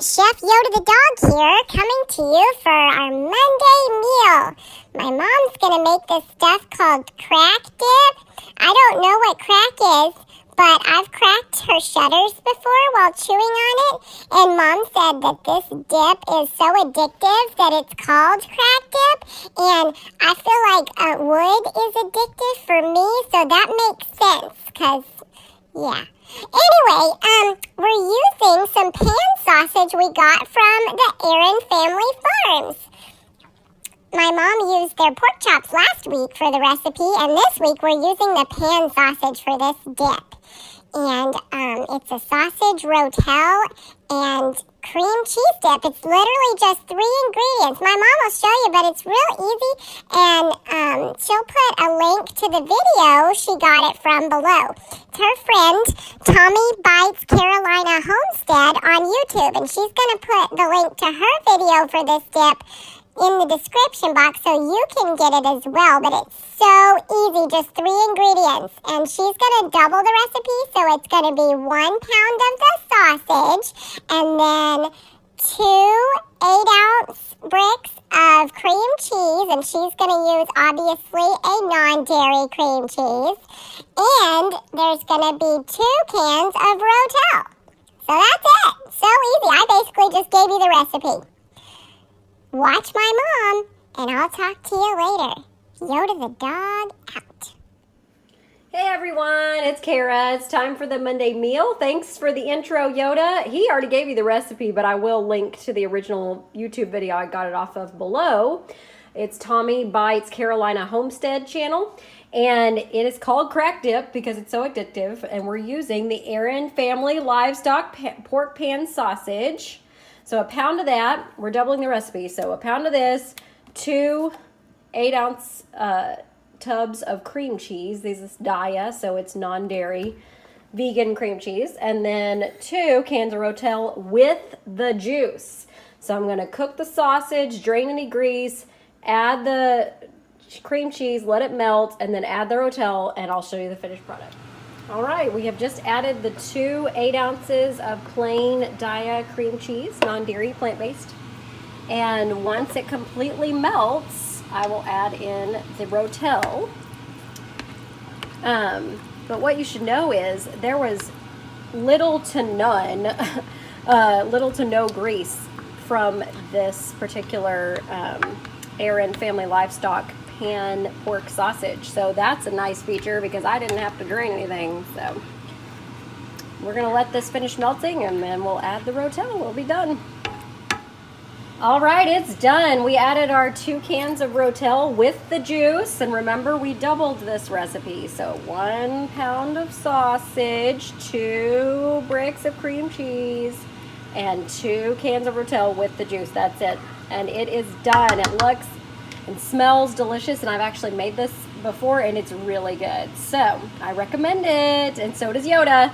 Chef Yoda the dog here, coming to you for our Monday meal. My mom's gonna make this stuff called crack dip. I don't know what crack is, but I've cracked her shutters before while chewing on it, and Mom said that this dip is so addictive that it's called crack dip, and I feel like wood is addictive for me, so that makes sense, because, yeah. Anyway, we're using some pan sausage we got from the Aaron Family Farms. My mom used their pork chops last week for the recipe, and this week we're using the pan sausage for this dip. And it's a sausage rotel and cream cheese dip. It's literally just 3 ingredients. My mom will show you, but it's real easy. And she'll put a link to the video she got it from below. It's her friend, Tommy Bites Carolina Homestead on YouTube. And she's going to put the link to her video for this dip in the description box so you can get it as well. But it's so easy, just 3 ingredients. And she's going to double the recipe, so it's going to be 1 pound of the sausage and then 2 8-ounce bricks of cream cheese. And she's going to use, obviously, a non-dairy cream cheese. And there's going to be 2 cans of Rotel. So that's it. So easy. I basically just gave you the recipe. Watch my mom, and I'll talk to you later. Yoda the dog out. Hey everyone, it's Kara. It's time for the Monday meal. Thanks for the intro, Yoda. He already gave you the recipe, but I will link to the original YouTube video I got it off of below. It's Tommy Bites Carolina Homestead channel, and it is called crack dip because it's so addictive, and we're using the Aaron Family Livestock Pork Pan Sausage. So a pound of that, we're doubling the recipe. So a pound of this, 2 8-ounce tubs of cream cheese. This is Daiya, so it's non-dairy vegan cream cheese. And then 2 cans of Rotel with the juice. So I'm going to cook the sausage, drain any grease, add the cream cheese, let it melt, and then add the Rotel, and I'll show you the finished product. All right, we have just added the 2 8 ounces of plain Daiya cream cheese, non-dairy, plant-based. And once it completely melts, I will add in the Rotel. But what you should know is there was little to no grease from this particular Aaron Family Livestock pan pork sausage. So that's a nice feature because I didn't have to drain anything. So we're gonna let this finish melting and then we'll add the Rotel. We'll be done. All right, it's done. We added our 2 cans of Rotel with the juice, and remember we doubled this recipe. So 1 pound of sausage, 2 bricks of cream cheese, and 2 cans of Rotel with the juice. That's it, and it is done. It looks and smells delicious, and I've actually made this before and it's really good. So I recommend it, and so does Yoda.